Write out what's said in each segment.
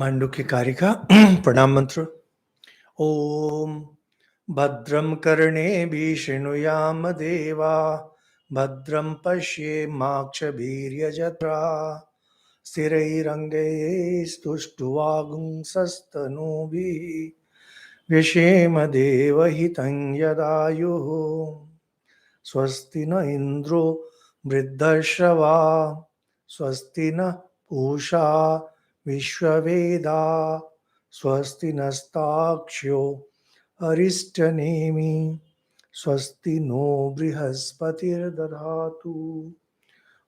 Mandukya Karika, Pranam Mantra. Om Bhadram Karne Bhishinuyam Deva Bhadram Pashe Makshabhirya Jatra Sthirairange Stushtuvagung Sastanubi Vyashema Deva Hitam Yadayu Swasti na Indro Vriddharshava Swasti na Pusha Vishwaveda Swasti nastakshyo Aristanemi Swasti no Brihaspati Dadhatu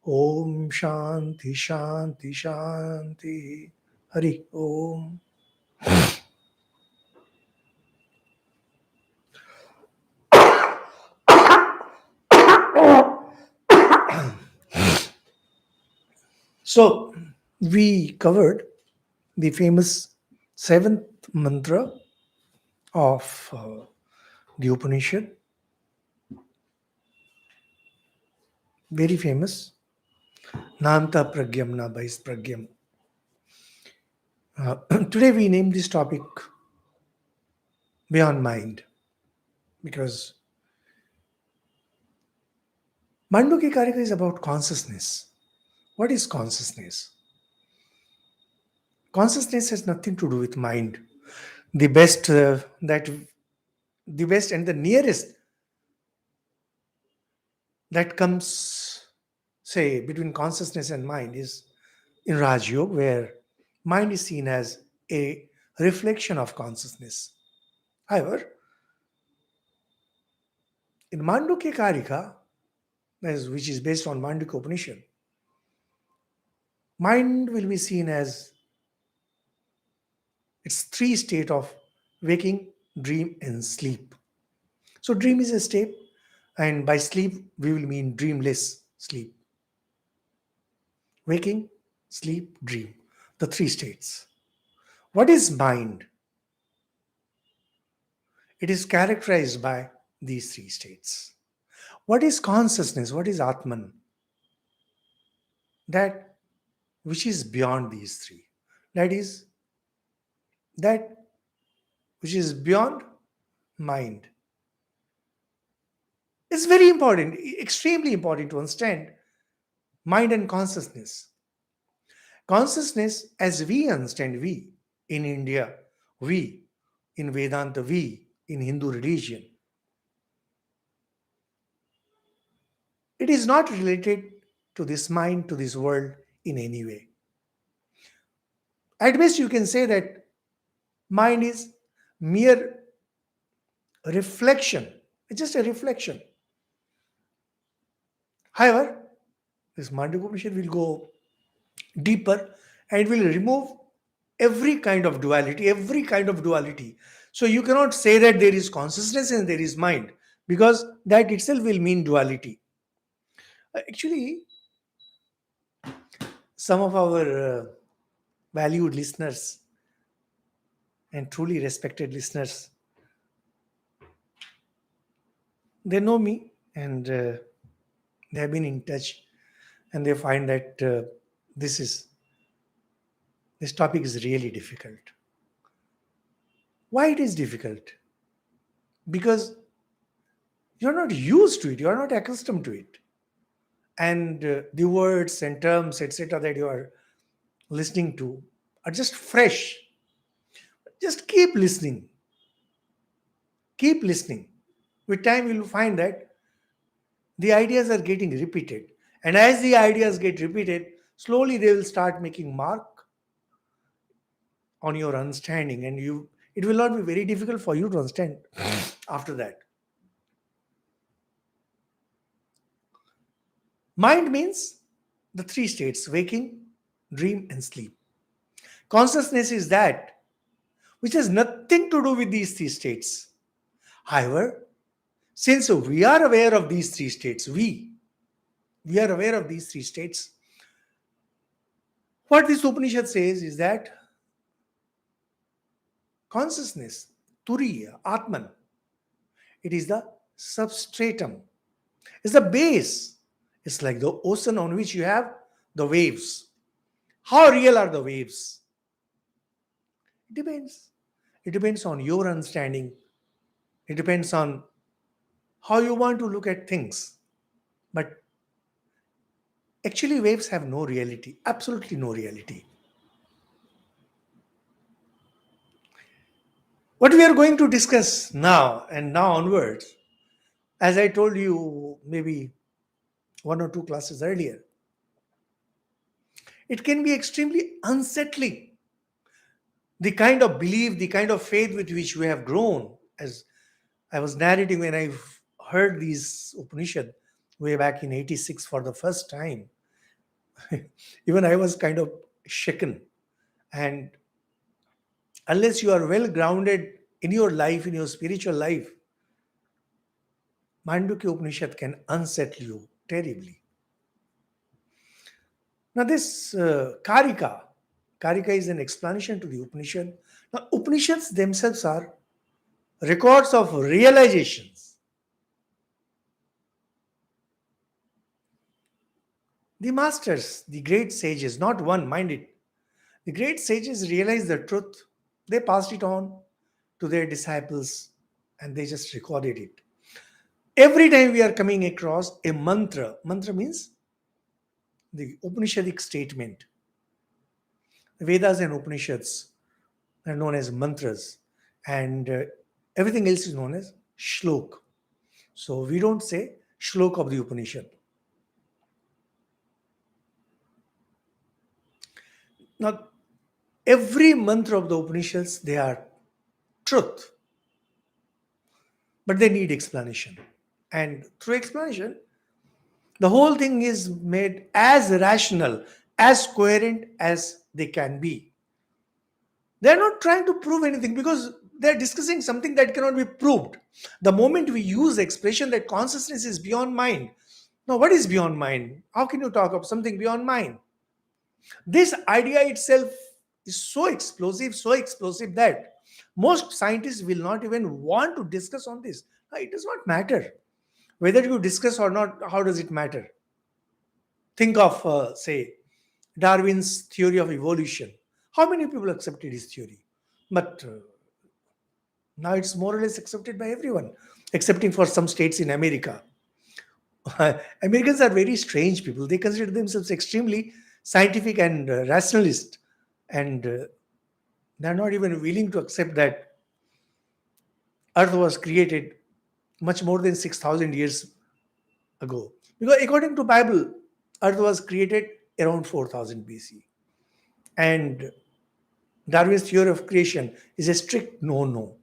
Om Shanti Shanti Shanti Hari Om. So, we covered the famous seventh mantra of the Upanishad. Very famous. Nanta Pragyam Na Bais Pragyam. Today we name this topic Beyond Mind because Mandukya Karika is about consciousness. What is consciousness? Consciousness has nothing to do with mind. The best and the nearest that comes, say, between consciousness and mind is in Raj Yoga, where mind is seen as a reflection of consciousness. However, in Mandukya Karika, which is based on Mandukya Upanishad, mind will be seen as its three states of waking, dream, and sleep. So dream is a state, and by sleep we will mean dreamless sleep. Waking, sleep, dream, the three states. What is mind? It is characterized by these three states. What is consciousness? What is Atman? That which is beyond these three. That is that which is beyond mind. It's very important, extremely important to understand mind and consciousness. Consciousness, as we understand, we in India, we in Vedanta, we in Hindu religion, it is not related to this mind, to this world in any way. At best, you can say that mind is mere reflection. It's just a reflection. However, this Mandukya Upanishad will go deeper and will remove every kind of duality. So you cannot say that there is consciousness and there is mind, because that itself will mean duality. Actually, some of our valued listeners and truly respected listeners, they know me and they have been in touch, and they find that this topic is really difficult. Why it is difficult? Because you're not used to it, you're not accustomed to it, and the words and terms, etc., that you are listening to are just fresh. Just keep listening. Keep listening. With time, you will find that the ideas are getting repeated. And as the ideas get repeated, slowly they will start making mark on your understanding, and it will not be very difficult for you to understand after that. Mind means the three states: waking, dream, and sleep. Consciousness is that which has nothing to do with these three states. However, since we are aware of these three states, we are aware of these three states, what this Upanishad says is that consciousness, Turiya, Atman, it is the substratum, it's the base. It's like the ocean on which you have the waves. How real are the waves? It depends. It depends on your understanding. It depends on how you want to look at things. But actually, waves have no reality, absolutely no reality. What we are going to discuss now and now onwards, as I told you maybe one or two classes earlier, it can be extremely unsettling. The kind of belief, the kind of faith with which we have grown, as I was narrating when I heard these Upanishad way back in 86 for the first time, even I was kind of shaken. And unless you are well grounded in your life, in your spiritual life, Mandukya Upanishad can unsettle you terribly. Now, this Karika is an explanation to the Upanishad. Now, Upanishads themselves are records of realizations. The masters, the great sages, not one, mind it, the great sages realized the truth. They passed it on to their disciples and they just recorded it. Every time we are coming across a mantra means the Upanishadic statement. Vedas and Upanishads are known as mantras, and everything else is known as shlok. So we don't say shlok of the Upanishad. Now, every mantra of the Upanishads, they are truth, but they need explanation. And through explanation, the whole thing is made as rational, as coherent as they can be. They're not trying to prove anything because they're discussing something that cannot be proved. The moment we use the expression that consciousness is beyond mind, now what is beyond mind? How can you talk of something beyond mind? This idea itself is so explosive that most scientists will not even want to discuss on this. Now, it does not matter whether you discuss or not. How does it matter? Think of, say, Darwin's theory of evolution. How many people accepted his theory? But now it's more or less accepted by everyone, excepting for some states in America. Americans are very strange people. They consider themselves extremely scientific and rationalist, and they're not even willing to accept that Earth was created much more than 6,000 years ago. Because according to Bible, Earth was created around 4,000 BC. And Darwin's theory of creation is a strict no.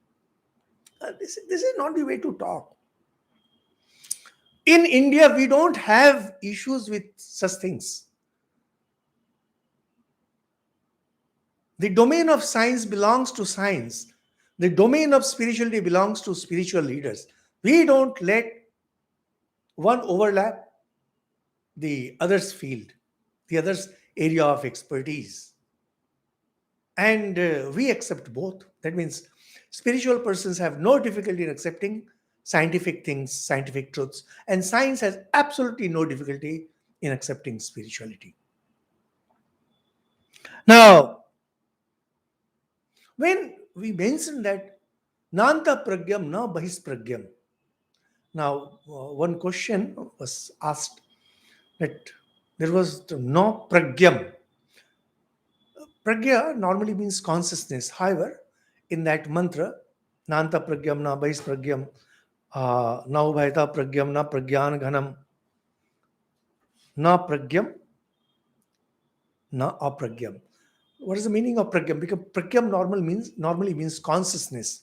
This is not the way to talk. In India, we don't have issues with such things. The domain of science belongs to science. The domain of spirituality belongs to spiritual leaders. We don't let one overlap the other's field, the other's area of expertise. And we accept both. That means spiritual persons have no difficulty in accepting scientific things, scientific truths, and science has absolutely no difficulty in accepting spirituality. Now, when we mention that Nanta pragyam na bahis pragyam, now one question was asked that there was no pragyam. Pragya normally means consciousness. However, in that mantra, Nanta pragyam na bahis pragyam, na ubhayata pragyam na pragyan ghanam, na pragyam na apragyam. What is the meaning of pragyam? Because pragyam normally means consciousness.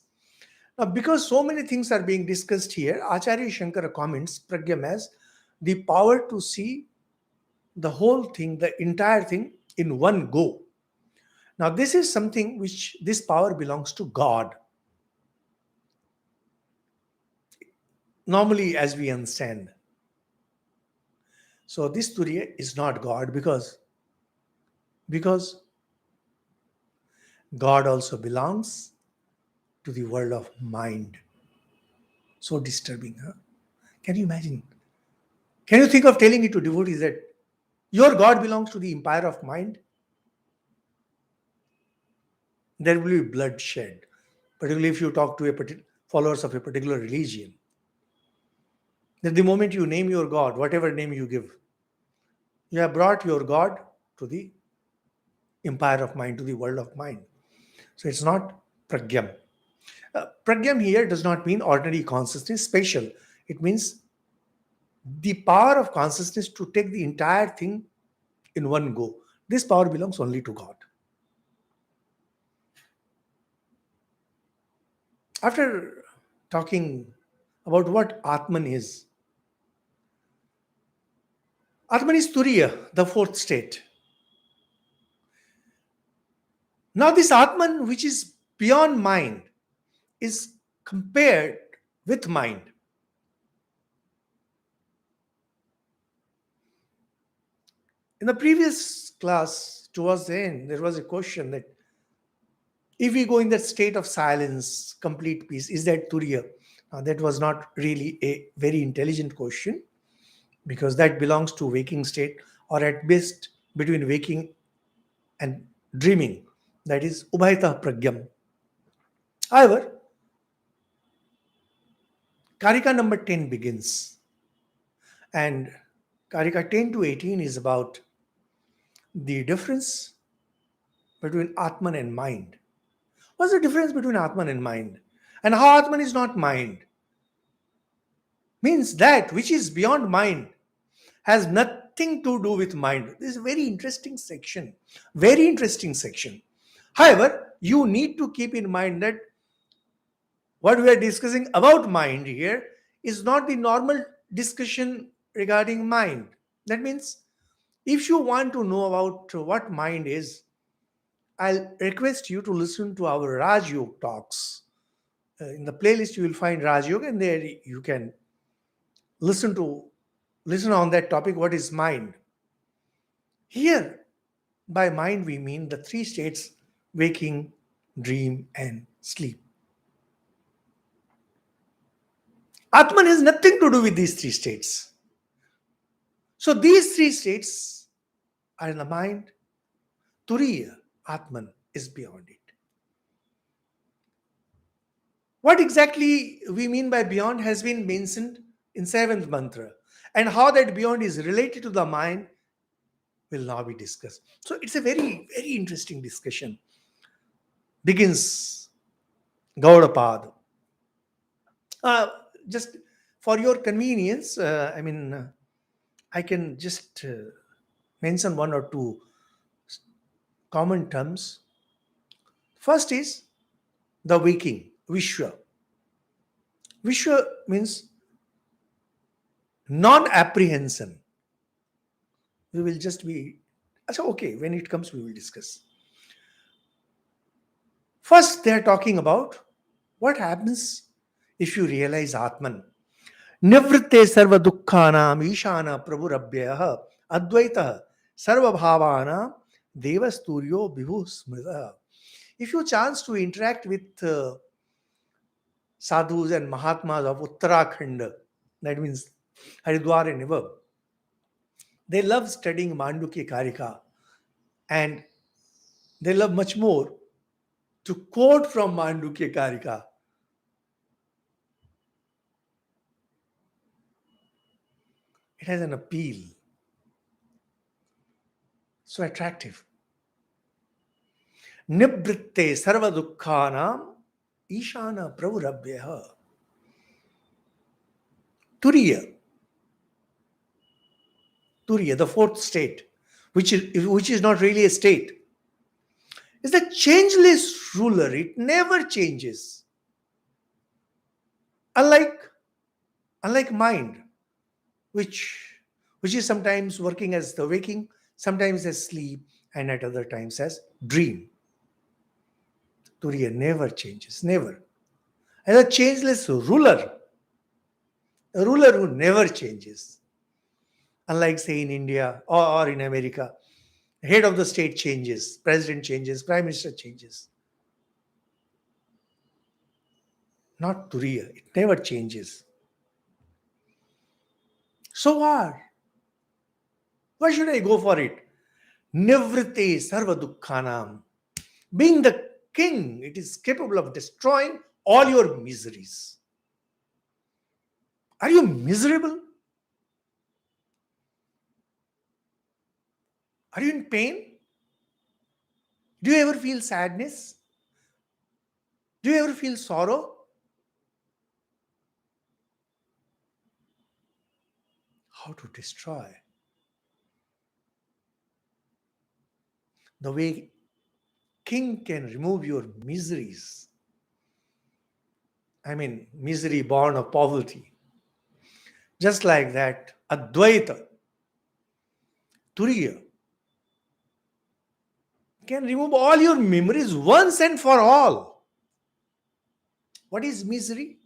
Now, because so many things are being discussed here, Acharya Shankara comments pragyam as the power to see the whole thing, the entire thing in one go. Now, this is something which this power belongs to God. Normally, as we understand. So, this Turiya is not God because God also belongs to the world of mind. So disturbing, huh? Can you imagine? Can you think of telling it to devotees that your God belongs to the empire of mind? there will be bloodshed, particularly if you talk to followers of a particular religion. That the moment you name your God, whatever name you give, you have brought your God to the empire of mind, to the world of mind. So it's not pragyam. Pragyam here does not mean ordinary consciousness, special. It means the power of consciousness to take the entire thing in one go. This power belongs only to God. After talking about what Atman is, Atman is Turiya, the fourth state. Now, this Atman, which is beyond mind, is compared with mind. In the previous class, towards the end, there was a question that if we go in that state of silence, complete peace, is that Turiya? That was not really a very intelligent question, because that belongs to waking state, or at best between waking and dreaming. That is Ubhaita Pragyam. However, Karika number 10 begins, and Karika 10 to 18 is about the difference between Atman and mind. What's the difference between Atman and mind? And how Atman is not mind? Means that which is beyond mind has nothing to do with mind. This is a very interesting section. Very interesting section. However, you need to keep in mind that what we are discussing about mind here is not the normal discussion regarding mind. That means if you want to know about what mind is, I'll request you to listen to our Raj Yoga talks. In the playlist, you will find Raj Yoga, and there you can listen on that topic. What is mind? Here, by mind, we mean the three states: waking, dream, and sleep. Atman has nothing to do with these three states. So these three states are in the mind. Turiya, Atman, is beyond it. What exactly we mean by beyond has been mentioned in seventh mantra, and how that beyond is related to the mind will now be discussed. So it's a very, very interesting discussion. Begins Gaudapada. Just for your convenience, I can just mention one or two common terms. First is the waking, Vishwa. Vishwa means non-apprehension. We will just be, so okay, when it comes, we will discuss. First, they are talking about what happens if you realize Atman. Nivritte sarva dukkhanam ishana prabhurabhyah advaita sarva bhavana devasturyo vibhu smrita. If you chance to interact with sadhus and mahatmas of Uttarakhand, that means Haridwar and above, they love studying Mandukya Karika, and they love much more to quote from Mandukya Karika. It has an appeal. So attractive. Nibritte sarva dukkhanam ishana pravurabhyah. Turiya. Turiya, the fourth state, which is not really a state, is the changeless ruler. It never changes. Unlike mind, which is sometimes working as the waking, sometimes as sleep, and at other times as dream. Turiya never changes, never. As a changeless ruler, a ruler who never changes. Unlike, say, in India or in America, head of the state changes, president changes, prime minister changes. Not Turiya, it never changes. So what? Why should I go for it? Nivrite sarva dukkhanam. Being the king. It is capable of destroying all your miseries. Are you miserable? Are you in pain? Do you ever feel sadness? Do you ever feel sorrow? How to destroy? The way king can remove your miseries. I mean, misery born of poverty. Just like that, Advaita, Turiya can remove all your memories once and for all. What is misery?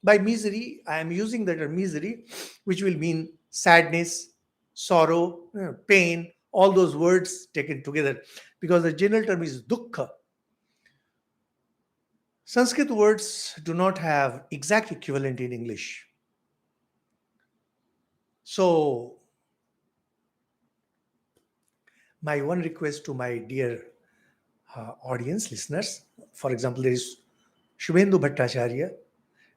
By misery, I am using the term misery, which will mean sadness, sorrow, pain, all those words taken together, because the general term is dukkha. Sanskrit words do not have exact equivalent in English. So, my one request to my dear audience, listeners, for example, there is Shubhendu Bhattacharya.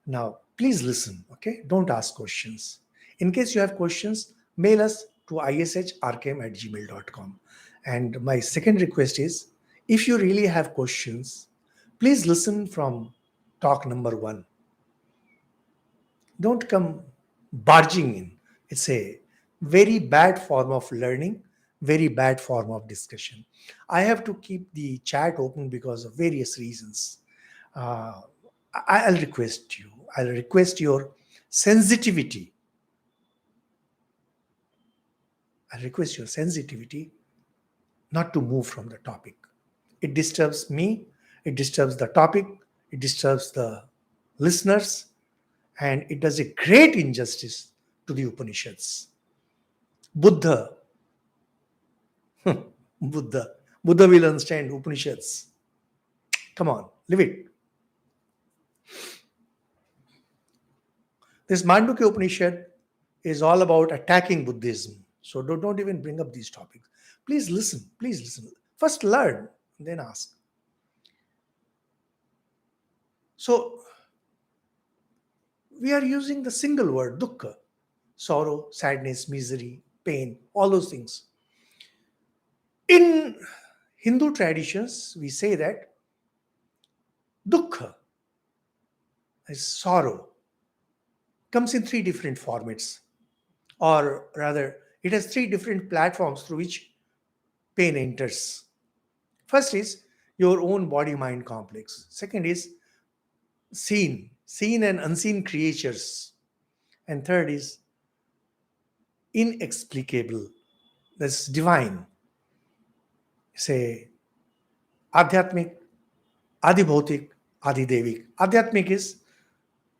Now, please listen, okay? Don't ask questions. In case you have questions, mail us to ishrkm@gmail.com. And my second request is, if you really have questions, please listen from talk number one. Don't come barging in. It's a very bad form of learning, very bad form of discussion. I have to keep the chat open because of various reasons. Uh, I'll request you. I'll request your sensitivity. I'll request your sensitivity not to move from the topic. It disturbs me, it disturbs the topic, it disturbs the listeners, and it does a great injustice to the Upanishads. Buddha, Buddha, Buddha will understand Upanishads. Come on, live it. This Mandukya Upanishad is all about attacking Buddhism. So don't even bring up these topics. Please listen. Please listen. First learn, then ask. So we are using the single word dukkha, sorrow, sadness, misery, pain, all those things. In Hindu traditions, we say that dukkha is sorrow, comes in three different formats, or rather, it has three different platforms through which pain enters. First is your own body mind complex. Second is seen and unseen creatures. And third is inexplicable, that's divine. Say Adhyatmik, Adibhautik, Adidevik. Adhyatmik is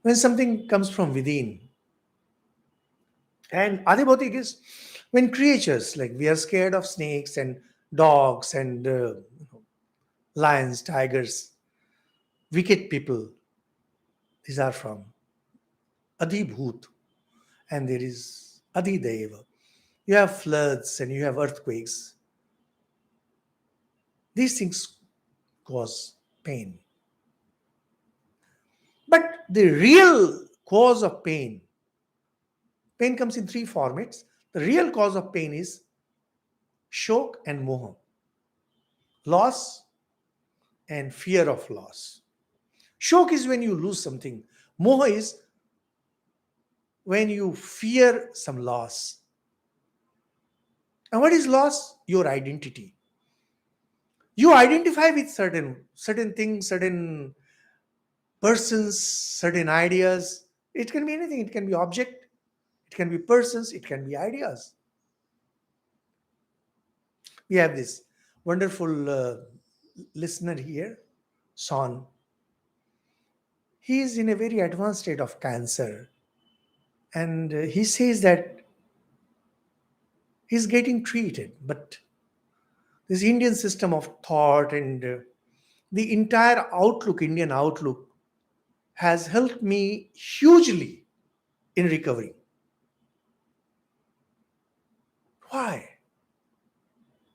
when something comes from within. And Adibhautik is when creatures, like we are scared of snakes and dogs and lions, tigers, wicked people. These are from Adibhut. And there is Adideva. You have floods and you have earthquakes. These things cause pain. But the real cause of pain, pain comes in three formats. The real cause of pain is shok and moha, loss and fear of loss. Shok is when you lose something. Moha is when you fear some loss. And what is loss? Your identity. You identify with certain things, certain persons, certain ideas. It can be anything. It can be object, it can be persons, it can be ideas. We have this wonderful listener here, Son. He is in a very advanced state of cancer. And he says that he's getting treated. But this Indian system of thought and the entire outlook, Indian outlook, has helped me hugely in recovery. Why?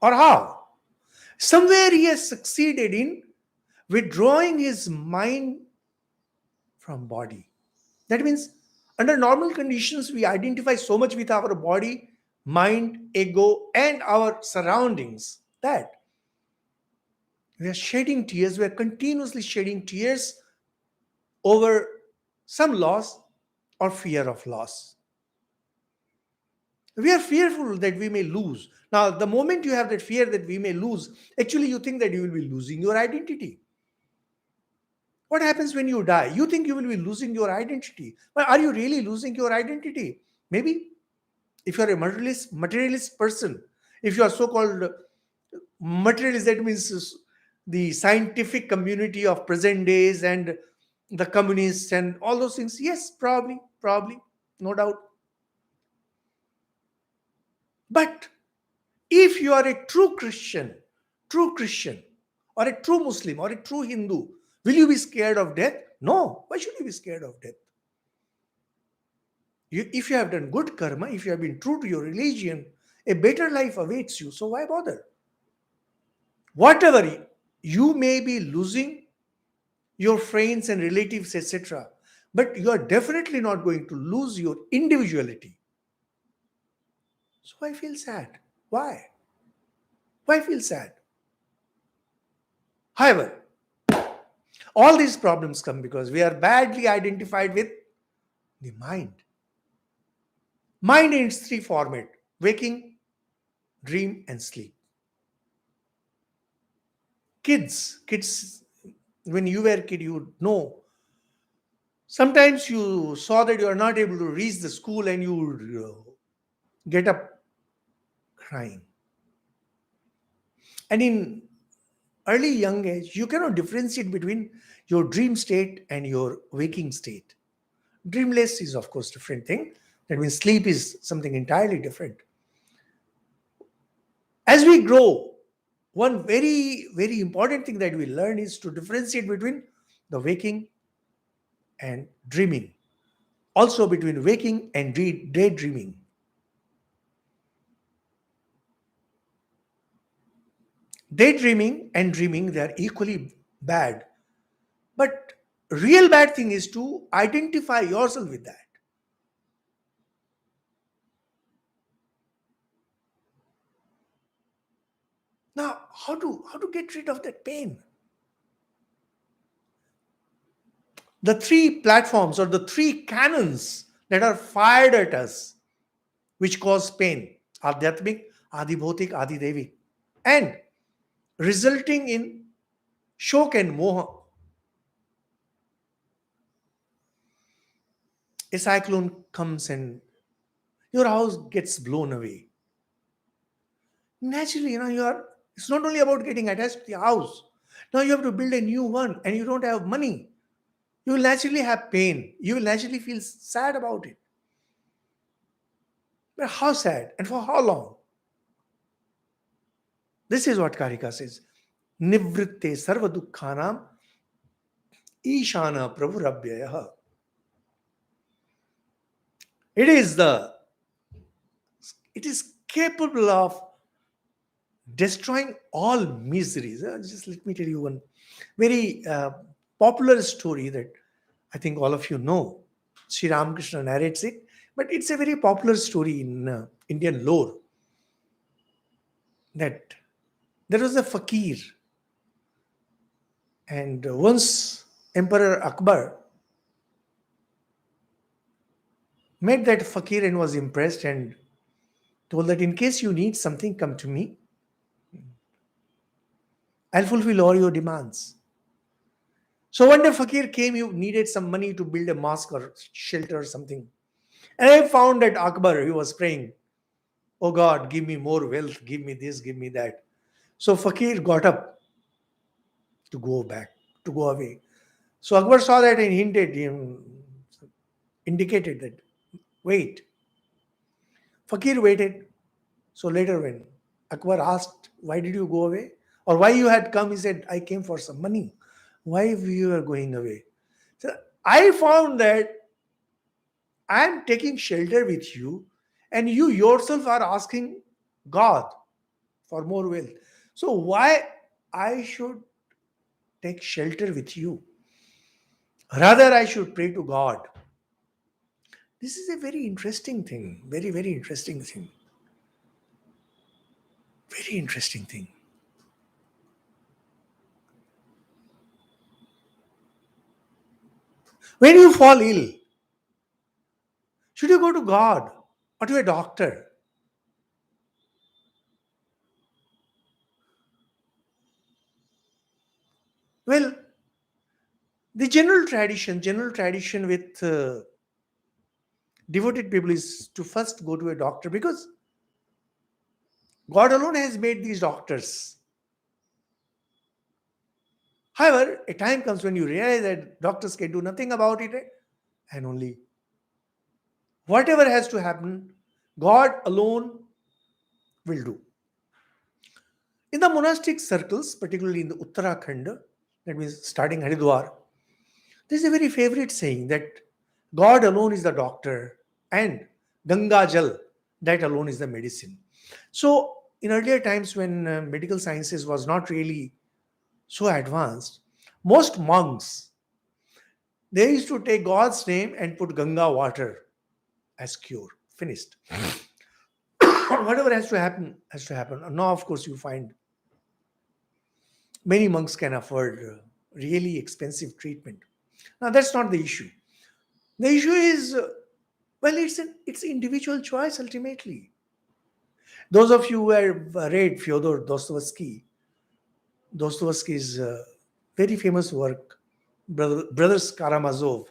Or how? Somewhere he has succeeded in withdrawing his mind from body. That means, under normal conditions, we identify so much with our body, mind, ego, and our surroundings that we are shedding tears, we are continuously shedding tears over some loss or fear of loss. We are fearful that we may lose. Now, the moment you have that fear that we may lose, actually you think that you will be losing your identity. What happens when you die? You think you will be losing your identity. But are you really losing your identity? Maybe if you're a materialist person, if you are so-called materialist, that means the scientific community of present days and the communists and all those things, yes, probably, no doubt. But if you are a true Christian, or a true Muslim, or a true Hindu, will you be scared of death? No. Why should you be scared of death? If you have done good karma, if you have been true to your religion, a better life awaits you. So why bother? Whatever you may be losing, your friends and relatives, etc., but you are definitely not going to lose your individuality. So why feel sad? Why? Why feel sad? However, all these problems come because we are badly identified with the mind. Mind in its three format: waking, dream, and sleep. Kids, when you were a kid, you would know. Sometimes you saw that you are not able to reach the school and you would get up crying. And in early young age, you cannot differentiate between your dream state and your waking state. Dreamless is, of course, different thing. That means sleep is something entirely different. As we grow, one very, very important thing that we learn is to differentiate between the waking and dreaming. Also between waking and daydreaming. Daydreaming and dreaming, they are equally bad. But real bad thing is to identify yourself with that. Now, how to get rid of that pain? The three platforms or the three cannons that are fired at us, which cause pain: Adhyatmik, Adibhotik, Adidevik, and resulting in shok and moha. A cyclone comes and your house gets blown away. Naturally, it's not only about getting attached to the house. Now you have to build a new one and you don't have money. You will naturally have pain. You will naturally feel sad about it. But how sad and for how long? This is what Karika says. Nivritte sarva dukkhanam ishana prabhurabhyaya. It is it is capable of destroying all miseries. Just let me tell you one very popular story that I think all of you know. Sri Ramakrishna narrates it, but it's a very popular story in Indian lore, that there was a fakir, and once Emperor Akbar met that fakir and was impressed and told that, in case you need something, come to me. I'll fulfill all your demands. So one day fakir came, he needed some money to build a mosque or shelter or something. And I found that Akbar, he was praying, "Oh God, give me more wealth, give me this, give me that." So fakir got up to go back, to go away. So Akbar saw that and indicated that, wait. Fakir waited. So later when Akbar asked, why did you go away? Or why you had come, he said, I came for some money. Why you are going away? So I found that I am taking shelter with you and you yourself are asking God for more wealth. So why I should take shelter with you. Rather, I should pray to God. This is a very interesting thing. Very, very interesting thing. Very interesting thing. When you fall ill, should you go to God or to a doctor? Well, the general tradition with devoted people is to first go to a doctor because God alone has made these doctors. However, a time comes when you realize that doctors can do nothing about it, and only whatever has to happen, God alone will do. In the monastic circles, particularly in the Uttarakhand, that means starting Haridwar, there is a very favorite saying that God alone is the doctor and Ganga Jal, that alone is the medicine. So, in earlier times when medical sciences was not really so advanced, most monks, they used to take God's name and put Ganga water as cure. Finished. Whatever has to happen, has to happen. Now, of course, you find many monks can afford really expensive treatment. Now, that's not the issue. The issue is, well, it's individual choice ultimately. Those of you who have read Fyodor Dostoevsky's very famous work, Brothers Karamazov.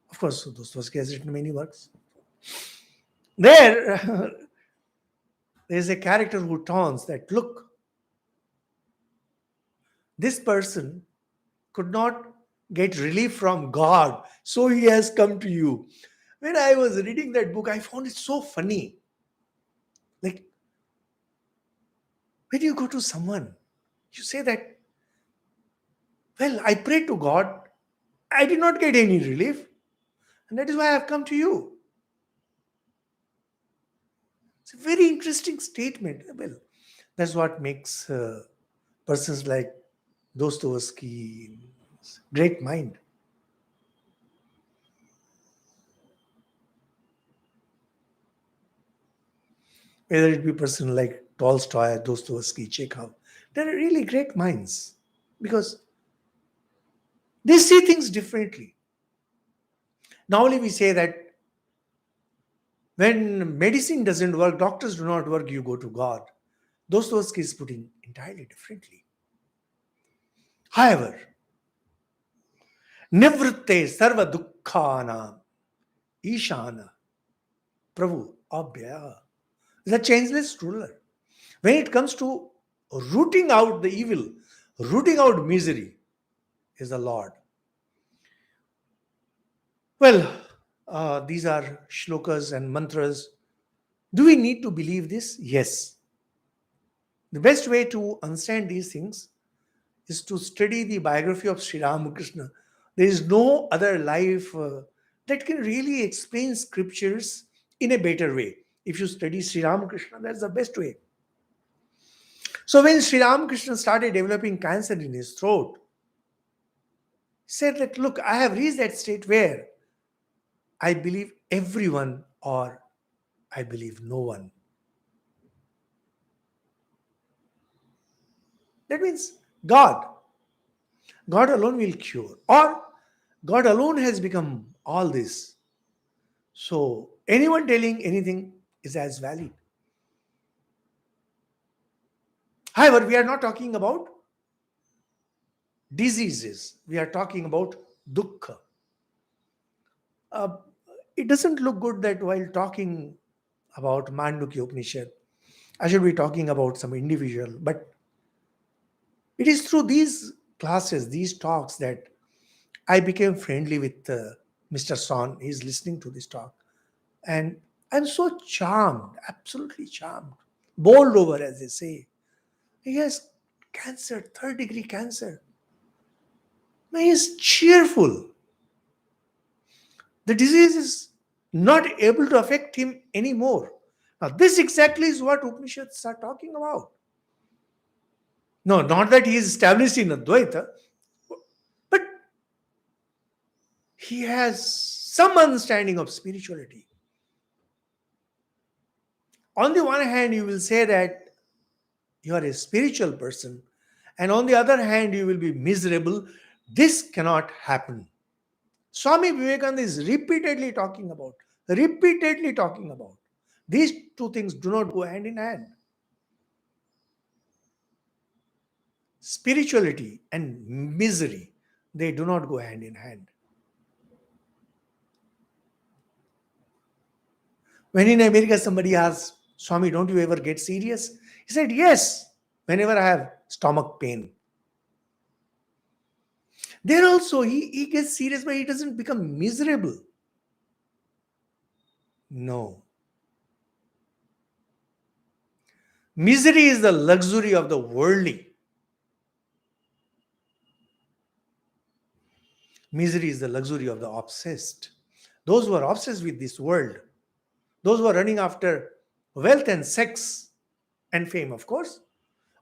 Of course, Dostoevsky has written many works. There, there's a character who taunts that, look, this person could not get relief from God, so he has come to you. When I was reading that book, I found it so funny. Like, when you go to someone, you say that, well, I prayed to God, I did not get any relief, and that is why I have come to you. It's a very interesting statement. Well, that's what makes persons like Dostoevsky great mind. Whether it be a person like Tolstoy, Dostoevsky, Chekhov, they're really great minds because they see things differently. Normally, we say that when medicine doesn't work, doctors do not work, you go to God. Dostoevsky is putting entirely differently. However, nivritte sarva dukkhana ishana prabhu abhyaya is a changeless ruler. When it comes to rooting out the evil, rooting out misery, is the Lord. Well, these are shlokas and mantras. Do we need to believe this? Yes. The best way to understand these things is to study the biography of Sri Ramakrishna. There is no other life that can really explain scriptures in a better way. If you study Sri Ramakrishna, that's the best way. So when Sri Ramakrishna started developing cancer in his throat, he said that, look, I have reached that state where I believe everyone or I believe no one. That means God. God alone will cure. Or God alone has become all this. So anyone telling anything is as valid. However, we are not talking about diseases. We are talking about dukkha. Uh, it doesn't look good that while talking about Mandukya Upanishad, I should be talking about some individual, but it is through these classes, these talks that I became friendly with Mr. Son. He's listening to this talk. And I'm so charmed, absolutely charmed, bowled over, as they say. He has cancer, third degree cancer. Now he is cheerful. The disease is not able to affect him anymore. Now, this exactly is what Upanishads are talking about. No, not that he is established in Advaita. he has some understanding of spirituality. On the one hand, you will say that you are a spiritual person, and on the other hand, you will be miserable. This cannot happen. Swami Vivekananda is repeatedly talking about. These two things do not go hand in hand. Spirituality and misery, they do not go hand in hand. When in America somebody asked, Swami, don't you ever get serious? He said, yes, whenever I have stomach pain. There also, he gets serious, but he doesn't become miserable. No. Misery is the luxury of the worldly. Misery is the luxury of the obsessed. Those who are obsessed with this world, those who are running after wealth and sex and fame, of course,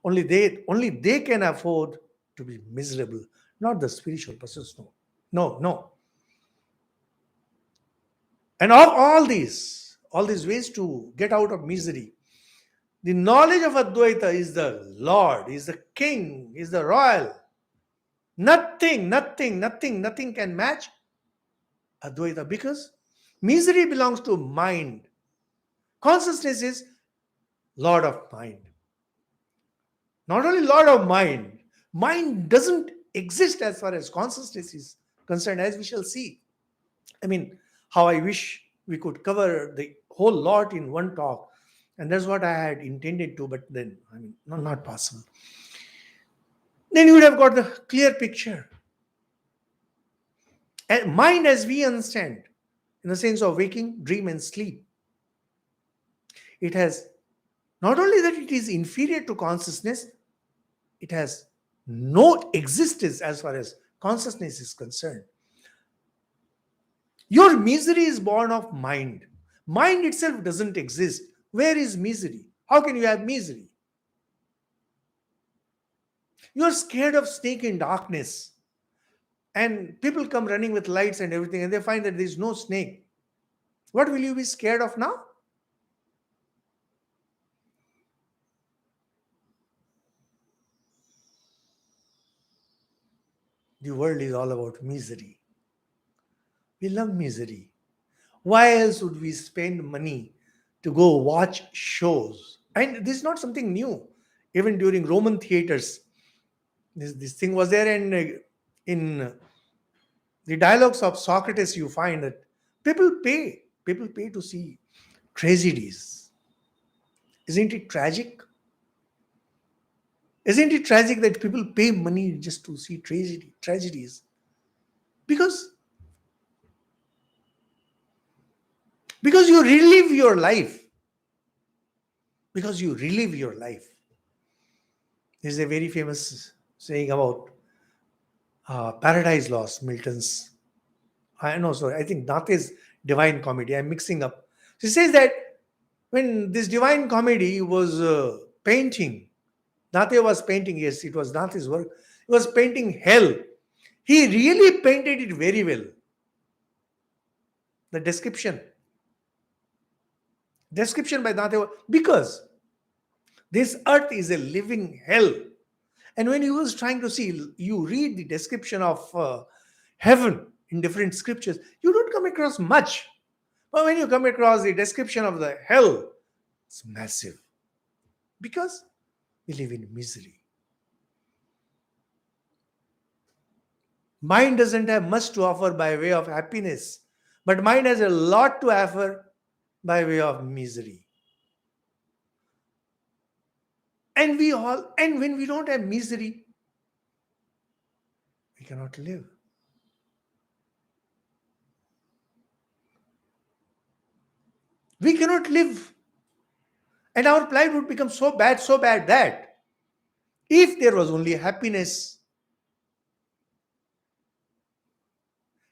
only they can afford to be miserable, not the spiritual persons. No. No, no. And of all these ways to get out of misery, the knowledge of Advaita is the Lord, is the King, is the Royal. Nothing can match Advaita, because misery belongs to mind. Consciousness is Lord of mind. Not only Lord of mind, mind doesn't exist as far as consciousness is concerned, as we shall see. I mean, how I wish we could cover the whole lot in one talk. And that's what I had intended to, but then, not possible. Then you would have got the clear picture. And mind, as we understand, in the sense of waking, dream, and sleep, it has not only that it is inferior to consciousness, it has no existence as far as consciousness is concerned. Your misery is born of mind. Mind itself doesn't exist. Where is misery? How can you have misery? You're scared of snake in darkness. And people come running with lights and everything, and they find that there's no snake. What will you be scared of now? The world is all about misery. We love misery. Why else would we spend money to go watch shows? And this is not something new. Even during Roman theaters, this thing was there, and in the dialogues of Socrates, you find that people pay to see tragedies. Isn't it tragic? Isn't it tragic that people pay money just to see tragedies? Because you relive your life. Because you relive your life. There's a very famous saying about Paradise Lost, Milton's. I think Dante's Divine Comedy. I'm mixing up. She says that when this Divine Comedy was painting, Dante was painting, yes, it was Dante's work. He was painting hell. He really painted it very well. The description by Dante, because this earth is a living hell. And when he was trying to see, you read the description of heaven in different scriptures, you don't come across much. But when you come across the description of the hell, it's massive. Because we live in misery. Mind doesn't have much to offer by way of happiness, but mind has a lot to offer by way of misery. And when we don't have misery, we cannot live. We cannot live. And our plight would become so bad that if there was only happiness,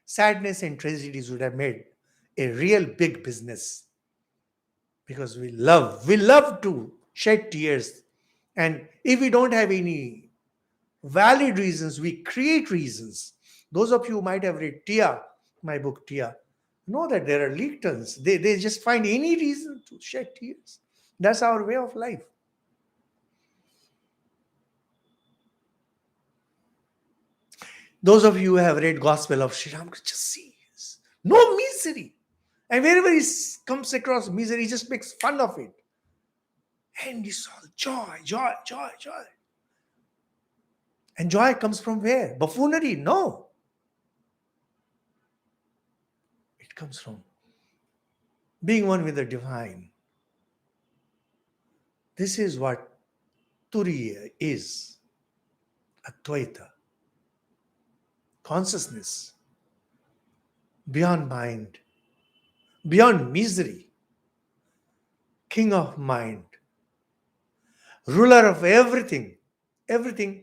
sadness and tragedies would have made a real big business. Because we love to shed tears. And if we don't have any valid reasons, we create reasons. Those of you who might have read Tia, my book, Tia, know that there are lectins. They just find any reason to shed tears. That's our way of life. Those of you who have read Gospel of Sri Ramakrishna, just see this. No misery. And wherever he comes across misery, he just makes fun of it. And it's all joy, joy, joy, joy. And joy comes from where? Buffoonery? No. It comes from being one with the divine. This is what Turiya is. Advaita. Consciousness. Beyond mind. Beyond misery. King of mind. Ruler of everything. Everything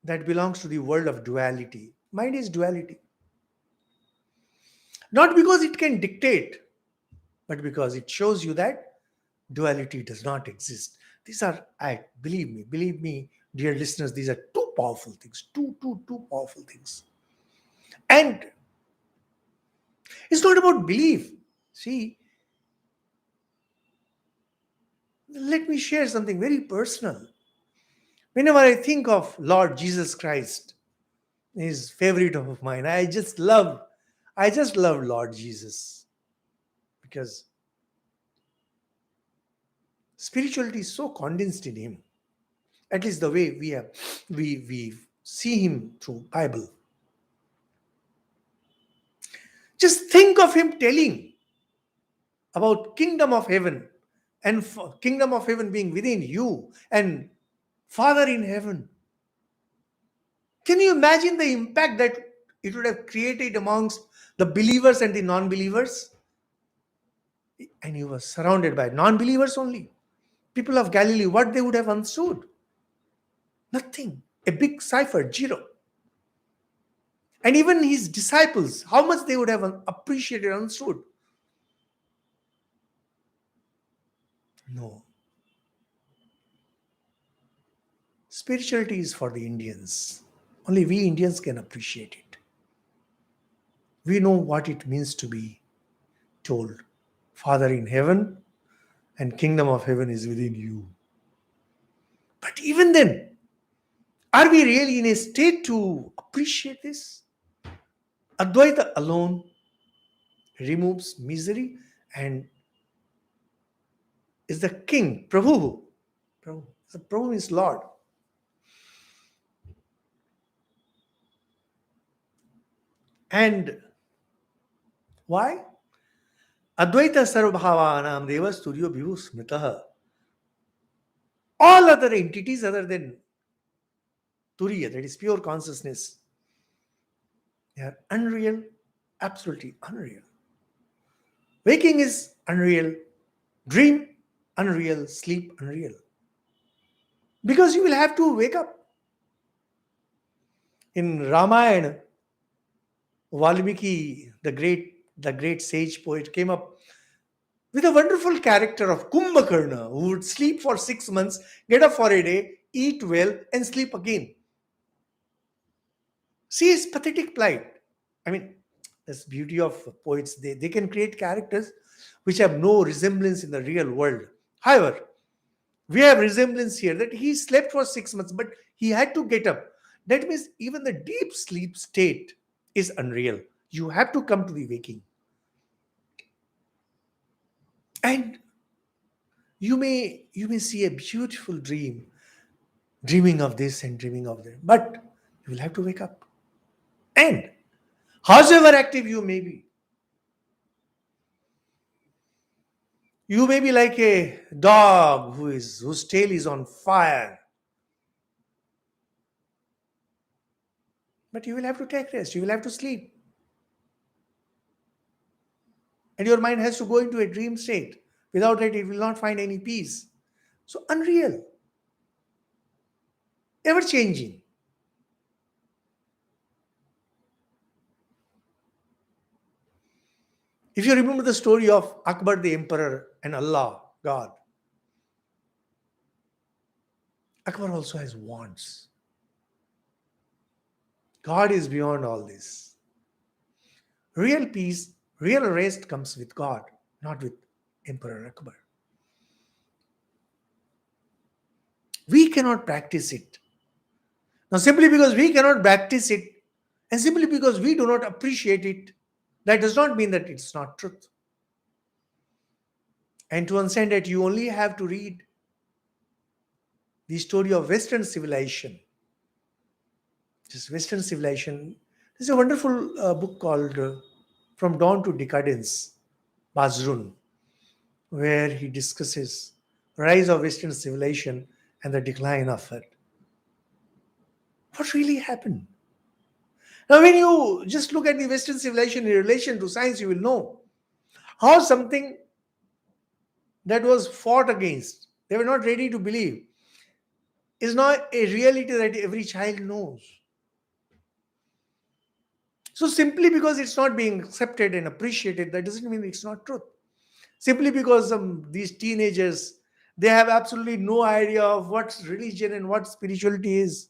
that belongs to the world of duality. Mind is duality. Not because it can dictate, but because it shows you that duality does not exist. These are, believe me, dear listeners, these are two powerful things. Two powerful things. And it's not about belief. See, let me share something very personal. Whenever I think of Lord Jesus Christ, his favorite of mine, I just love Lord Jesus, because spirituality is so condensed in him. At least the way we see him through Bible. Just think of him telling about kingdom of heaven, and kingdom of heaven being within you, and Father in heaven. Can you imagine the impact that it would have created amongst the believers and the non-believers? And he was surrounded by non-believers only. People of Galilee, what they would have understood? Nothing. A big cipher, zero. And even his disciples, how much they would have appreciated, understood? No. Spirituality is for the Indians. Only we Indians can appreciate it. We know what it means to be told, Father in heaven and kingdom of heaven is within you. But even then, are we really in a state to appreciate this? Advaita alone removes misery and is the king, Prabhu. Prabhu is Lord. And why? Advaita sarvabhavanam devas turiyo bhivu smritaha. All other entities other than Turiya, that is pure consciousness, they are unreal, absolutely unreal. Waking is unreal, dream unreal, sleep unreal. Because you will have to wake up. In Ramayana, Valmiki, the great sage poet, came up with a wonderful character of Kumbhakarna, who would sleep for 6 months, get up for a day, eat well, and sleep again. See his pathetic plight. I mean, that's the beauty of poets. They can create characters which have no resemblance in the real world. However, we have resemblance here that he slept for 6 months, but he had to get up. That means even the deep sleep state is unreal. You have to come to the waking. And you may see a beautiful dream, dreaming of this and dreaming of that, but you will have to wake up. And however active you may be, you may be like a dog whose tail is on fire. But you will have to take rest. You will have to sleep. And your mind has to go into a dream state. Without it, it will not find any peace. So unreal. Ever changing. If you remember the story of Akbar the emperor and Allah, God, Akbar also has wants. God is beyond all this. Real peace, real rest comes with God, not with Emperor Akbar. We cannot practice it. Now, simply because we cannot practice it, and simply because we do not appreciate it, that does not mean that it's not truth. And to understand that, you only have to read the story of Western civilization. This Western civilization. There's a wonderful book called From Dawn to Decadence, Bazrun, where he discusses rise of Western civilization and the decline of it. What really happened? Now, when you just look at the Western civilization in relation to science, you will know how something that was fought against, they were not ready to believe, is not a reality that every child knows. So, simply because it's not being accepted and appreciated, that doesn't mean it's not truth. Simply because these teenagers, they have absolutely no idea of what religion and what spirituality is.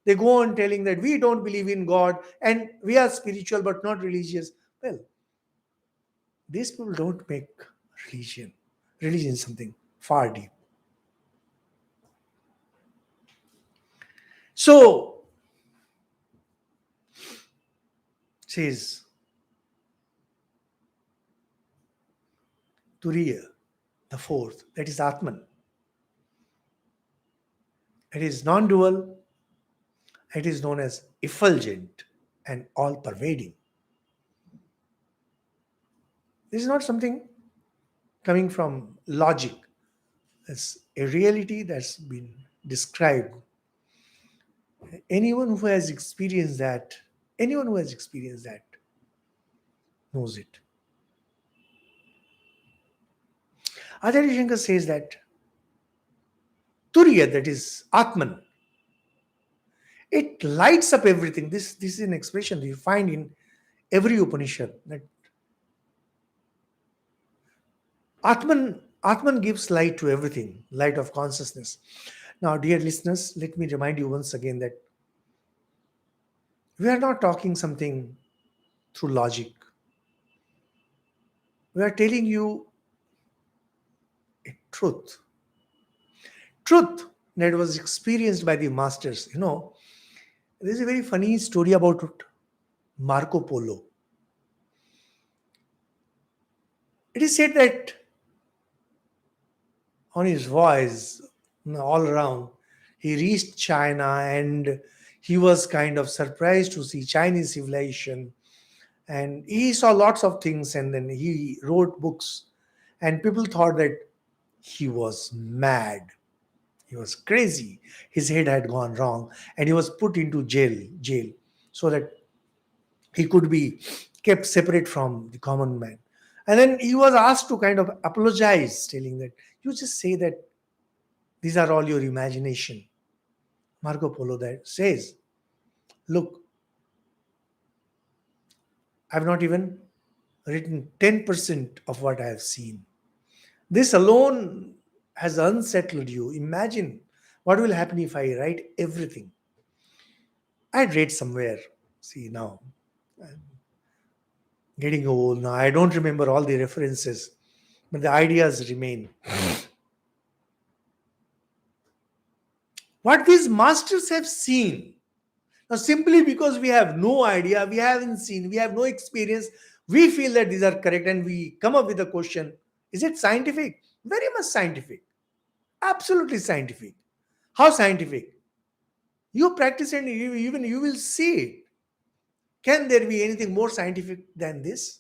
They go on telling that we don't believe in God and we are spiritual but not religious. Well, these people don't make religion. Religion is something far deep. So, says Turiya, the fourth, that is Atman. It is non dual, it is known as effulgent and all pervading. This is not something coming from logic, it's a reality that's been described. Anyone who has experienced that, anyone who has experienced that knows it. Acharya Shankar says that Turiya, that is Atman, it lights up everything. This is an expression you find in every Upanishad. That Atman gives light to everything, light of consciousness. Now, dear listeners, let me remind you once again that we are not talking something through logic. We are telling you a truth. Truth that was experienced by the masters. There's a very funny story about Marco Polo. It is said that on his voyage all around, he reached China and he was kind of surprised to see Chinese civilization. And he saw lots of things and then he wrote books. And people thought that he was mad. He was crazy. His head had gone wrong and he was put into jail so that he could be kept separate from the common man. And then he was asked to kind of apologize, telling that you just say that these are all your imagination. Marco Polo that says, look, I've not even written 10% of what I have seen. This alone has unsettled you. Imagine what will happen if I write everything. I'd read somewhere. See, now I'm getting old now. I don't remember all the references, but the ideas remain. What these masters have seen. Now, simply because we have no idea, we haven't seen, we have no experience, we feel that these are correct and we come up with a question. Is it scientific? Very much scientific. Absolutely scientific. How scientific? You practice and even you will see it. Can there be anything more scientific than this?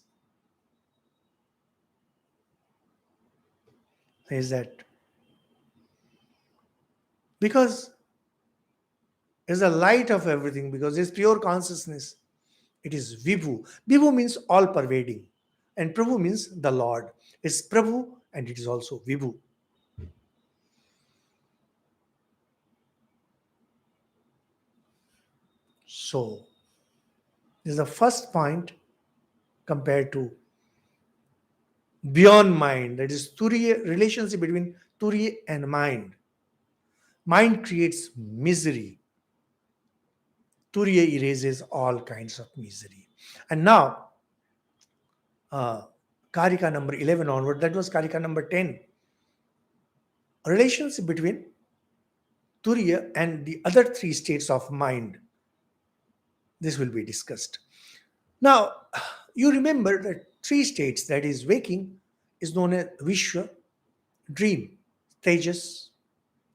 Is that because it's the light of everything, because it's pure consciousness. It is Vibhu. Vibhu means all pervading, and Prabhu means the Lord. It's Prabhu and it is also Vibhu. So, this is the first point compared to beyond mind, that is Turiya, relationship between Turiya and mind. Mind creates misery. Turiya erases all kinds of misery. And now, uh, Karika number 11 onward, that was Karika number 10. Relationship between Turiya and the other three states of mind. This will be discussed. Now, you remember that three states, that is waking, is known as Vishwa, dream, Tejas,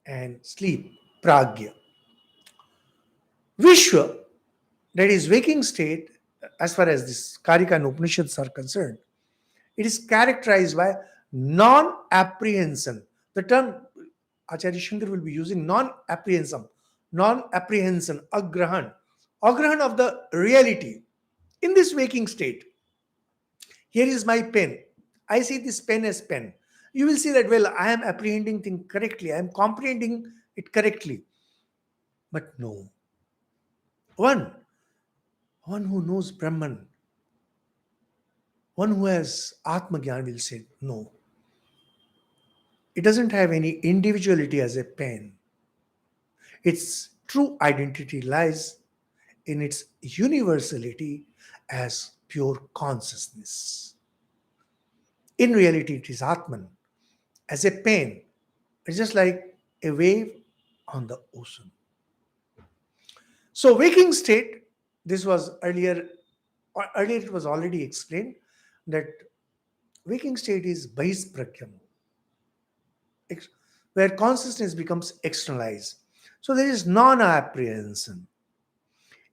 and sleep, Pragya. Vishwa, that is waking state, as far as this Karika and Upanishads are concerned, it is characterized by non-apprehension. The term Acharya Shankar will be using non-apprehension, agrahan of the reality. In this waking state, here is my pen. I see this pen as pen. You will see that, well, I am apprehending things correctly. I am comprehending it correctly. But no. One who knows Brahman, one who has Atma Gyan will say, no. It doesn't have any individuality as a pen. Its true identity lies in its universality as pure consciousness. In reality, it is Atman. As a pen, it's just like a wave on the ocean. So, waking state, this was earlier it was already explained that waking state is Bahispragyam, where consciousness becomes externalized. So, there is non apprehension.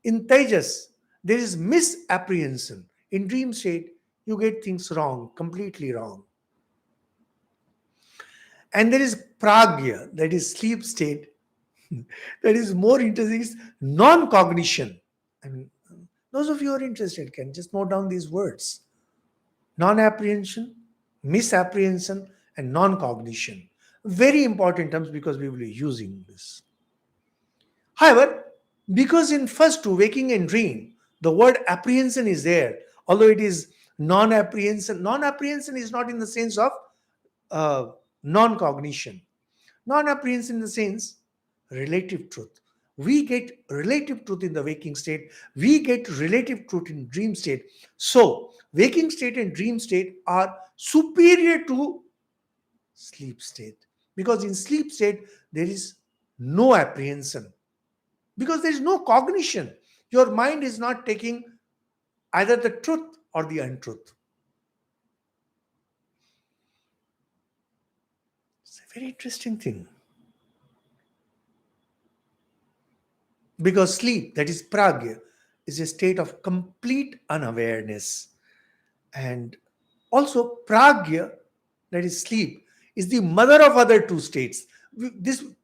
In Tejas, there is misapprehension. In dream state, you get things wrong, completely wrong. And there is Pragya, that is sleep state, that is more interesting, is non-cognition. I mean, those of you who are interested can just note down these words. Non-apprehension, misapprehension, and non-cognition. Very important terms because we will be using this. However, because in first two, waking and dream, the word apprehension is there, although it is non-apprehension. Non-apprehension is not in the sense of non-cognition. Non-apprehension in the sense relative truth. We get relative truth in the waking state. We get relative truth in dream state. So, waking state and dream state are superior to sleep state. Because in sleep state, there is no apprehension. Because there is no cognition. Your mind is not taking either the truth or the untruth. It's a very interesting thing. Because sleep, that is pragya, is a state of complete unawareness. And also pragya, that is sleep, is the mother of other two states. We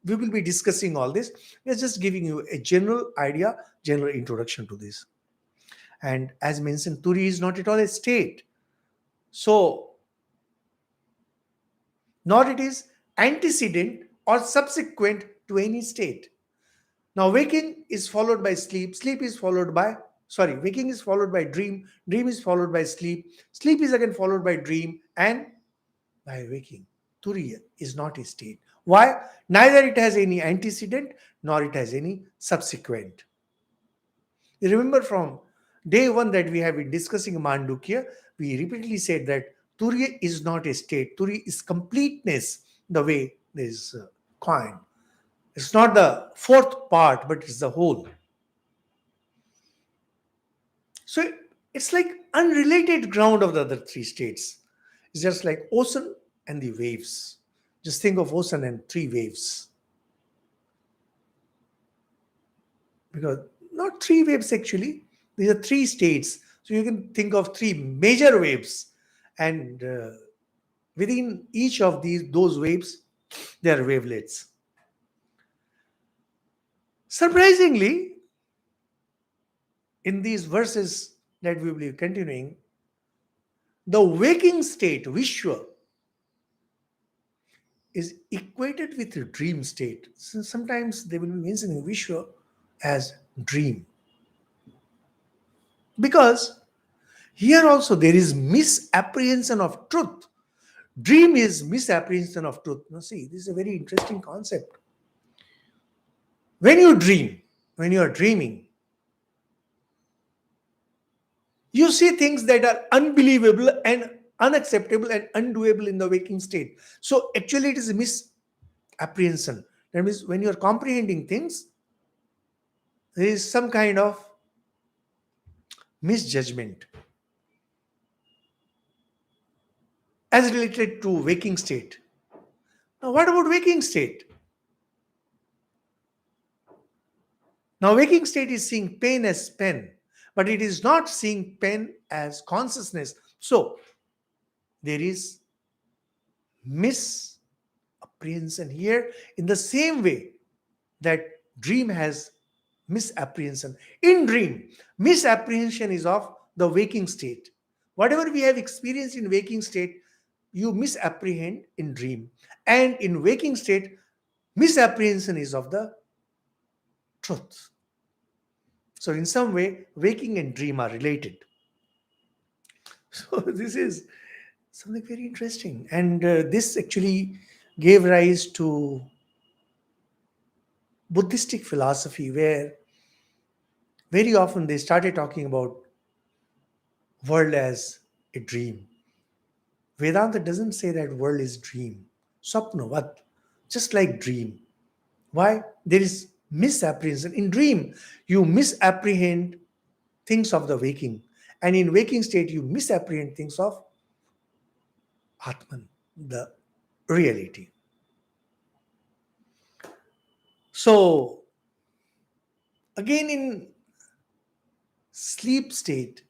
will be discussing all this. We are just giving you a general idea, general introduction to this. And as mentioned, Turiya is not at all a state. So, nor it is antecedent or subsequent to any state. Now, waking is followed by sleep. Waking is followed by dream. Dream is followed by sleep. Sleep is again followed by dream and by waking. Turiya is not a state. Why? Neither it has any antecedent nor it has any subsequent. You remember from day one that we have been discussing Mandukya, we repeatedly said that Turiya is not a state. Turiya is completeness, the way this coin. It's not the fourth part, but it's the whole. So it's like unrelated ground of the other three states. It's just like ocean and the waves. Just think of ocean and three waves. Because not three waves actually, these are three states. So you can think of three major waves. And within each of those waves, there are wavelets. Surprisingly, in these verses that we will be continuing, the waking state, Vishwa, is equated with the dream state. So sometimes they will be mentioning Vishwa as dream. Because here also there is misapprehension of truth. Dream is misapprehension of truth. Now see, this is a very interesting concept. When you dream, when you are dreaming, You see things that are unbelievable and unacceptable and undoable in the waking state. So actually, it is a misapprehension. That means when you are comprehending things, there is some kind of misjudgment as related to waking state. Now, what about waking state? Now, waking state is seeing pain as pen, but it is not seeing pen as consciousness. So, there is misapprehension here in the same way that dream has misapprehension. In dream, misapprehension is of the waking state. Whatever we have experienced in waking state, you misapprehend in dream. And in waking state, misapprehension is of the truth. So, in some way, waking and dream are related. So, this is something very interesting. And this actually gave rise to Buddhistic philosophy, where very often they started talking about world as a dream. Vedanta doesn't say that world is dream. Sapno, what? Just like dream. Why? There is misapprehension. In dream, you misapprehend things of the waking. And in waking state, you misapprehend things of Atman, the reality. So, again, in sleep state,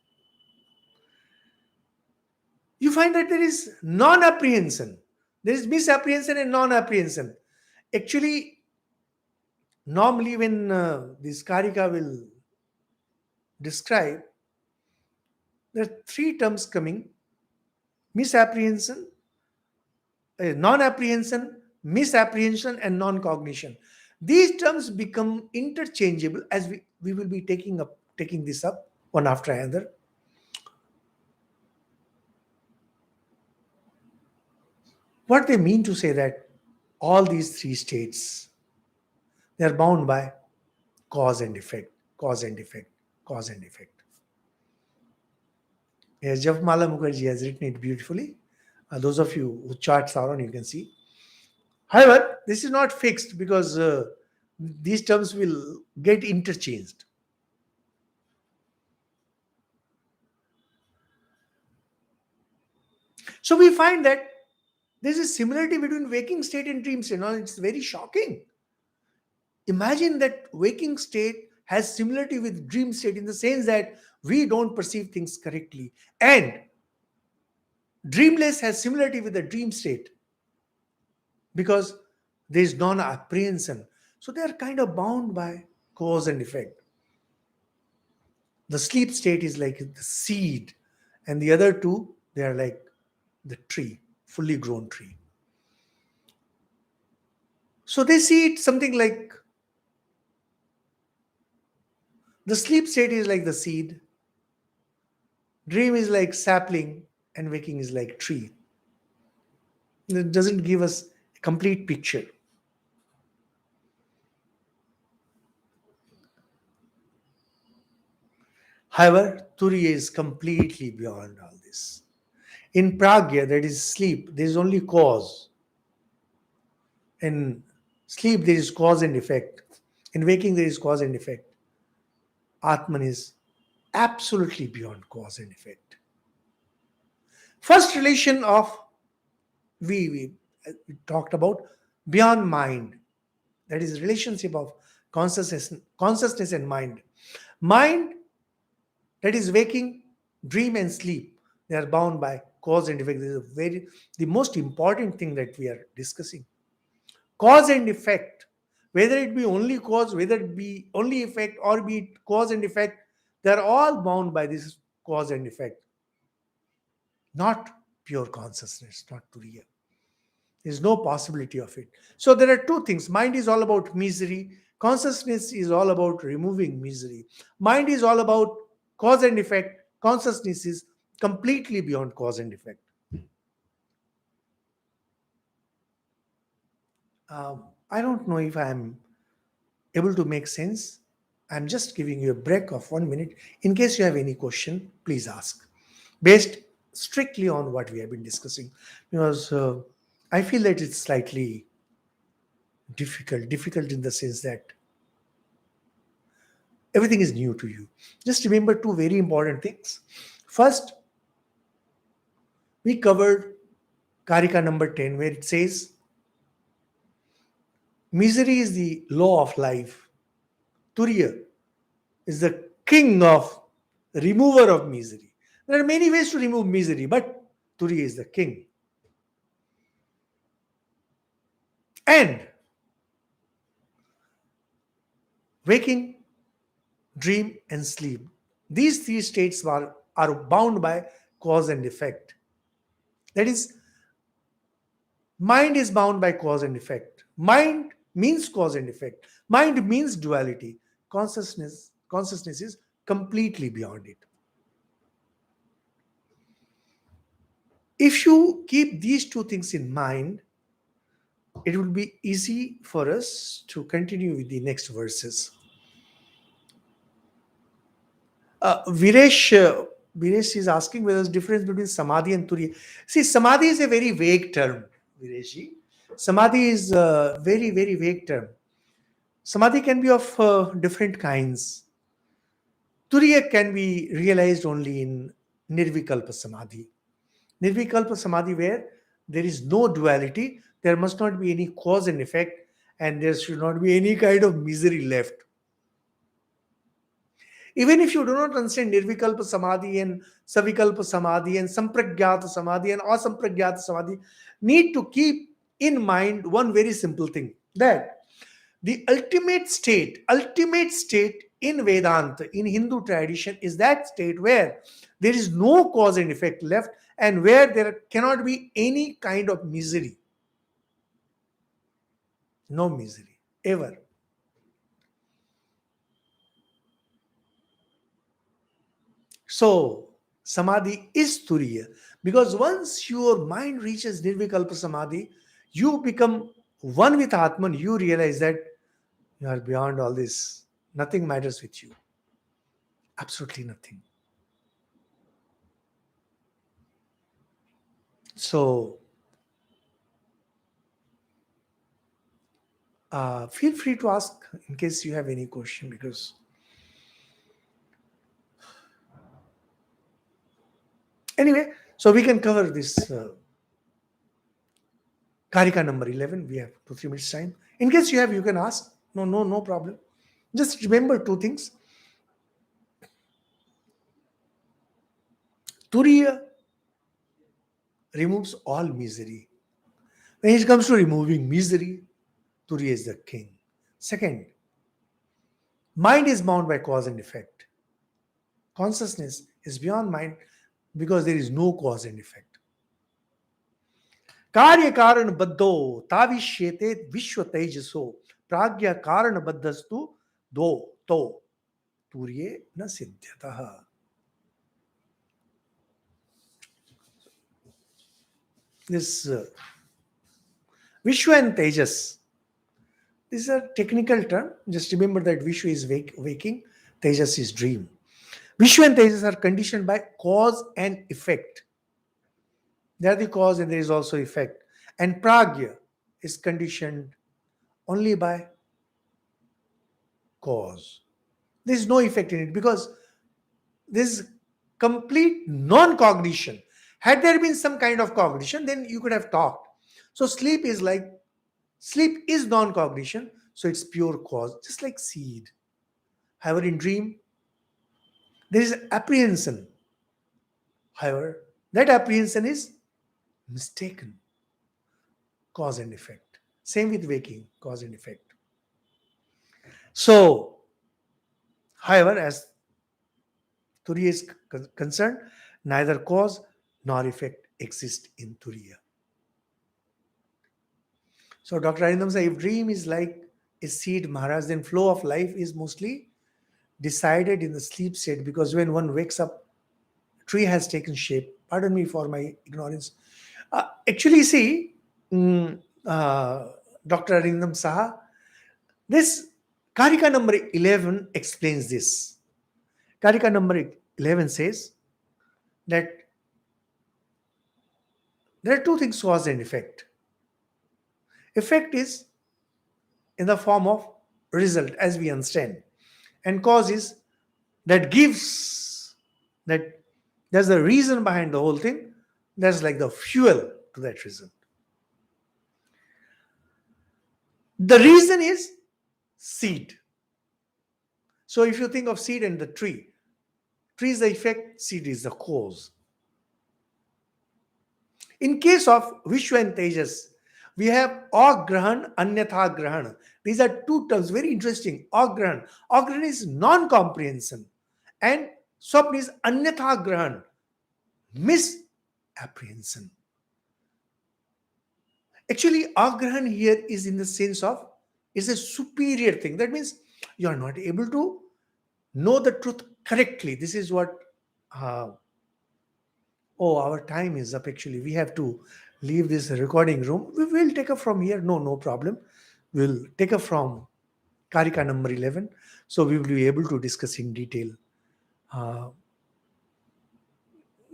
you find that there is non-apprehension. There is misapprehension and non-apprehension. Actually, normally when this Karika will describe, there are three terms coming: misapprehension, non-apprehension, misapprehension, and non-cognition. These terms become interchangeable as we will be taking this up one after another. What they mean to say that all these three states, they are bound by cause and effect, cause and effect, cause and effect. Yes, Javmala Mukherjee has written it beautifully. Those of you who charts are on, you can see. However, this is not fixed because these terms will get interchanged. So we find that there's a similarity between waking state and dream state. Now, it's very shocking. Imagine that waking state has similarity with dream state in the sense that we don't perceive things correctly, and dreamless has similarity with the dream state because there is non-apprehension. So they are kind of bound by cause and effect. The sleep state is like the seed, and the other two, they are like the tree, fully grown tree. So they see it something like the sleep state is like the seed, dream is like sapling, and waking is like tree. It doesn't give us a complete picture. However, Turiya is completely beyond all this. In pragya, that is sleep, there is only cause. In sleep, there is cause and effect. In waking, there is cause and effect. Atman is absolutely beyond cause and effect. First relation of we talked about beyond mind. That is relationship of consciousness and mind. Mind, that is waking, dream, and sleep. They are bound by cause and effect. This is the most important thing that we are discussing. Cause and effect, whether it be only cause, whether it be only effect, or be it cause and effect, they are all bound by this cause and effect, not pure consciousness, not Turiya. There's no possibility of it. So there are two things. Mind is all about misery. Consciousness is all about removing misery. Mind is all about cause and effect. Consciousness is completely beyond cause and effect. I don't know if I'm able to make sense. I'm just giving you a break of 1 minute. In case you have any question, please ask. Based strictly on what we have been discussing. Because I feel that it's slightly difficult in the sense that everything is new to you. Just remember two very important things. First, we covered Karika number 10, where it says, misery is the law of life. Turiya is the king of remover of misery. There are many ways to remove misery, but Turiya is the king. And waking, dream, and sleep. These three states are bound by cause and effect. That is, mind is bound by cause and effect. Mind means cause and effect. Mind means duality. Consciousness is completely beyond it. If you keep these two things in mind, it will be easy for us to continue with the next verses. Viresh is asking whether there's difference between Samadhi and Turiya. See, Samadhi is a very vague term, Vireshji. Samadhi is a very, very vague term. Samadhi can be of different kinds. Turiya can be realized only in Nirvikalpa Samadhi. Nirvikalpa Samadhi, where there is no duality, there must not be any cause and effect, and there should not be any kind of misery left. Even if you do not understand Nirvikalpa Samadhi and Savikalpa Samadhi and Sampragyata Samadhi and Asampragyata Samadhi, need to keep in mind one very simple thing, that the ultimate state in Vedanta, in Hindu tradition, is that state where there is no cause and effect left and where there cannot be any kind of misery. No misery, ever. So, Samadhi is Turiya, because once your mind reaches Nirvikalpa Samadhi, you become one with Atman. You realize that you are beyond all this. Nothing matters with you. Absolutely nothing. So, feel free to ask in case you have any question, because anyway, so we can cover this Karika number 11. We have 2-3 minutes time. In case you have, you can ask. No problem. Just remember two things. Turiya removes all misery. When it comes to removing misery, Turiya is the king. Second, mind is bound by cause and effect. Consciousness is beyond mind because there is no cause and effect. कार्य कारण बद्धो ताविष्येते विश्व तेजसो प्राज्ञा कारण बद्धस्तु दो तो तूर्ये न सिद्ध्यतः. This Vishwa and Tejas, this is a technical term. Just remember that Vishwa is waking, Tejas is dream. Vishwa and Tejas are conditioned by cause and effect. They are the cause and there is also effect. And Pragya is conditioned only by cause. There is no effect in it because there is complete non-cognition. Had there been some kind of cognition, then you could have talked. So sleep is non-cognition, so it's pure cause, just like seed. However, in dream, there is apprehension. However, that apprehension is mistaken. Cause and effect. Same with waking, cause and effect. So, however, as Turiya is concerned, neither cause nor effect exist in Turiya. So Dr. Arindam says, if dream is like a seed, Maharaj, then flow of life is mostly decided in the sleep state, because when one wakes up, tree has taken shape. Pardon me for my ignorance. Actually, see, Dr. Arindam Saha, this Karika number 11 explains this. Karika number 11 says that there are two things, cause and effect. Effect is in the form of result, as we understand, and cause is that gives, that there's a reason behind the whole thing. That's like the fuel to that result. The reason is seed. So if you think of seed and the tree is the effect, seed is the cause. In case of Vishwa and Tejas, we have agrahan, anyatha grahan. These are two terms, very interesting. Agrahan. Agrahan is non-comprehension. And swapna is anyatha grahan, misapprehension. Actually, agrahan here is in the sense of, it's a superior thing. That means you are not able to know the truth correctly. This is what oh, our time is up actually. We have to leave this recording room. We will take up from here. No problem. We'll take up from Karika number 11. So we will be able to discuss in detail.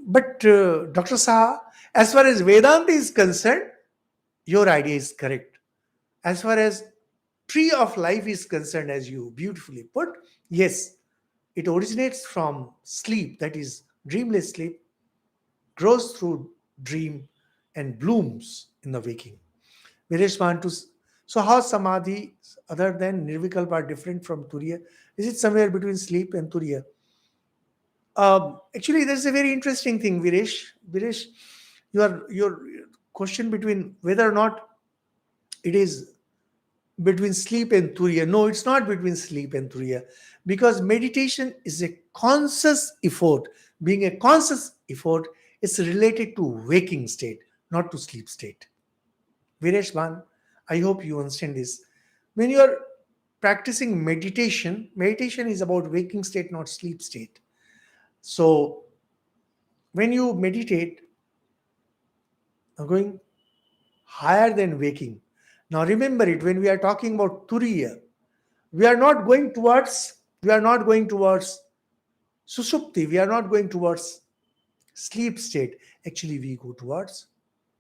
But Dr. Saha, as far as Vedanta is concerned, your idea is correct. As far as tree of life is concerned, as you beautifully put, yes, it originates from sleep, that is dreamless sleep, grows through dream and blooms in the waking. So how Samadhi, other than Nirvikalpa, are different from Turiya? Is it somewhere between sleep and Turiya? Actually, there's a very interesting thing, Viresh. Viresh, your question between whether or not it is between sleep and Turiya. No, it's not between sleep and Turiya, because meditation is a conscious effort. Being a conscious effort, it's related to waking state, not to sleep state. Viresh Bhan, I hope you understand this. When you are practicing meditation, meditation is about waking state, not sleep state. So when you meditate, you're going higher than waking. Now remember it, when we are talking about Turiya, we are not going towards susupti, we are not going towards sleep state. Actually, we go towards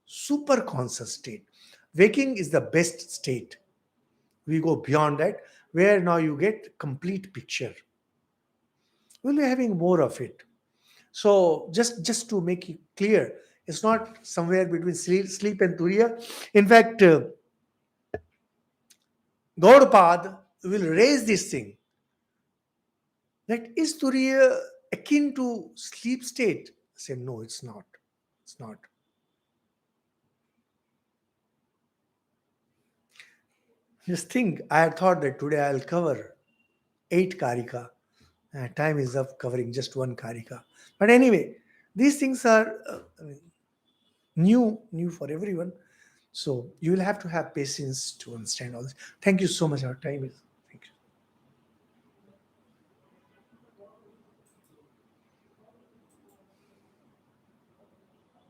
super conscious state. Waking is the best state. We go beyond that, where now you get complete picture. We'll be having more of it. So just to make it clear, it's not somewhere between sleep and Turiya. In fact, Gaudapada will raise this thing. That is Turiya akin to sleep state? I say no, it's not. It's not. Just think, I had thought that today I'll cover 8 Karika. Time is up covering just one Karika. But anyway, these things are new for everyone. So you will have to have patience to understand all this. Thank you so much. Our time is